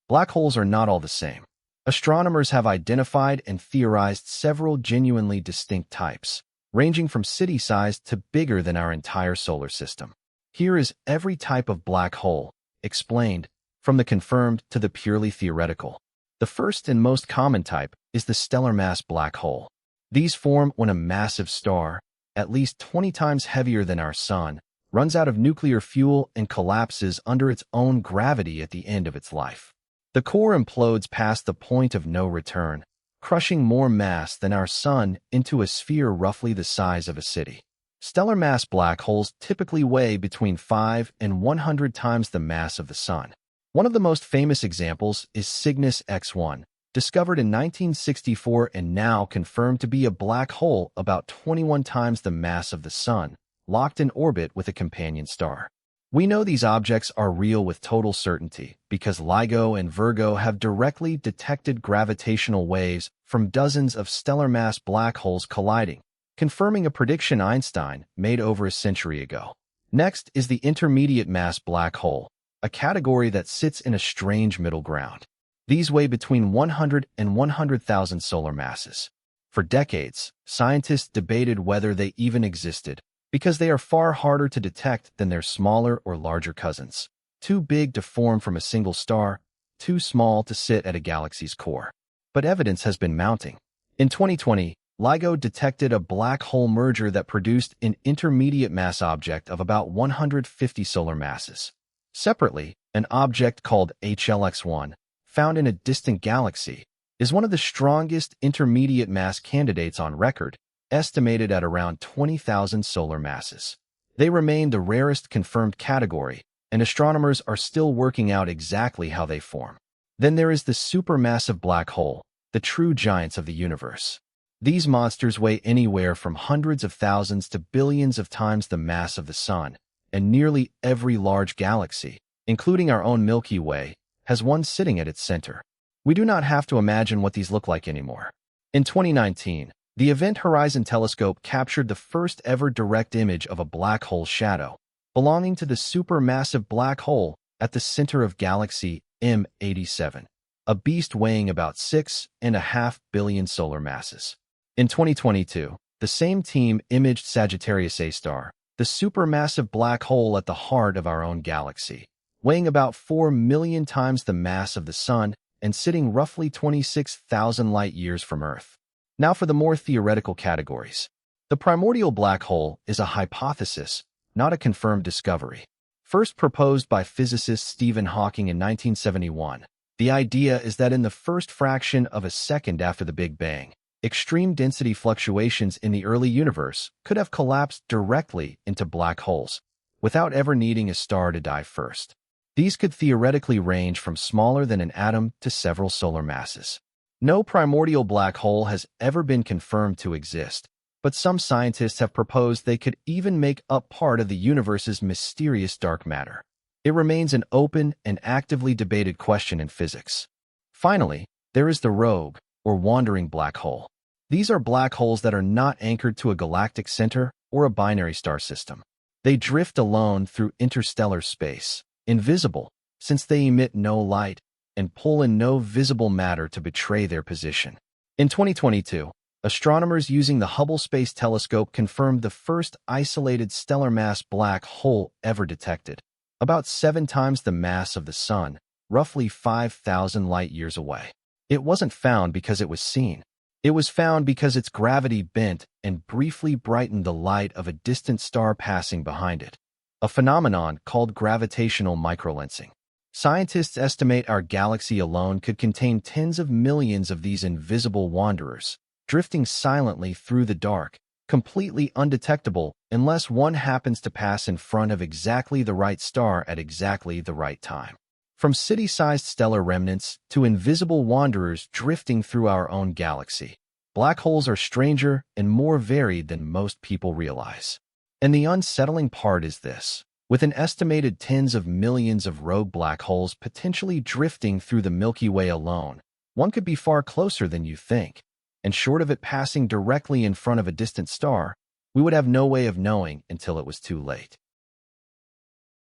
Black holes are not all the same. Astronomers have identified and theorized several genuinely distinct types, ranging from city-sized to bigger than our entire solar system. Here is every type of black hole, explained, from the confirmed to the purely theoretical. The first and most common type is the stellar mass black hole. These form when a massive star, at least 20 times heavier than our Sun, runs out of nuclear fuel and collapses under its own gravity at the end of its life. The core implodes past the point of no return, crushing more mass than our Sun into a sphere roughly the size of a city. Stellar mass black holes typically weigh between 5 and 100 times the mass of the Sun. One of the most famous examples is Cygnus X-1, discovered in 1964 and now confirmed to be a black hole about 21 times the mass of the Sun, locked in orbit with a companion star. We know these objects are real with total certainty because LIGO and Virgo have directly detected gravitational waves from dozens of stellar mass black holes colliding, confirming a prediction Einstein made over a century ago. Next is the intermediate mass black hole, a category that sits in a strange middle ground. These weigh between 100 and 100,000 solar masses. For decades, scientists debated whether they even existed because they are far harder to detect than their smaller or larger cousins. Too big to form from a single star, too small to sit at a galaxy's core. But evidence has been mounting. In 2020, LIGO detected a black hole merger that produced an intermediate mass object of about 150 solar masses. Separately, an object called HLX-1, found in a distant galaxy, is one of the strongest intermediate mass candidates on record, estimated at around 20,000 solar masses. They remain the rarest confirmed category, and astronomers are still working out exactly how they form. Then there is the supermassive black hole, the true giants of the universe. These monsters weigh anywhere from hundreds of thousands to billions of times the mass of the Sun, and nearly every large galaxy, including our own Milky Way, has one sitting at its center. We do not have to imagine what these look like anymore. In 2019, the Event Horizon Telescope captured the first ever direct image of a black hole shadow, belonging to the supermassive black hole at the center of galaxy M87, a beast weighing about 6.5 billion solar masses. In 2022, the same team imaged Sagittarius A star, the supermassive black hole at the heart of our own galaxy, weighing about 4 million times the mass of the Sun and sitting roughly 26,000 light-years from Earth. Now for the more theoretical categories. The primordial black hole is a hypothesis, not a confirmed discovery. First proposed by physicist Stephen Hawking in 1971, the idea is that in the first fraction of a second after the Big Bang, extreme density fluctuations in the early universe could have collapsed directly into black holes, without ever needing a star to die first. These could theoretically range from smaller than an atom to several solar masses. No primordial black hole has ever been confirmed to exist, but some scientists have proposed they could even make up part of the universe's mysterious dark matter. It remains an open and actively debated question in physics. Finally, there is the rogue, or wandering black hole. These are black holes that are not anchored to a galactic center or a binary star system. They drift alone through interstellar space, invisible, since they emit no light, and pull in no visible matter to betray their position. In 2022, astronomers using the Hubble Space Telescope confirmed the first isolated stellar mass black hole ever detected, about 7 times the mass of the Sun, roughly 5,000 light-years away. It wasn't found because it was seen. It was found because its gravity bent and briefly brightened the light of a distant star passing behind it, a phenomenon called gravitational microlensing. Scientists estimate our galaxy alone could contain tens of millions of these invisible wanderers, drifting silently through the dark, completely undetectable unless one happens to pass in front of exactly the right star at exactly the right time. From city-sized stellar remnants to invisible wanderers drifting through our own galaxy, black holes are stranger and more varied than most people realize. And the unsettling part is this. With an estimated tens of millions of rogue black holes potentially drifting through the Milky Way alone, one could be far closer than you think, and short of it passing directly in front of a distant star, we would have no way of knowing until it was too late.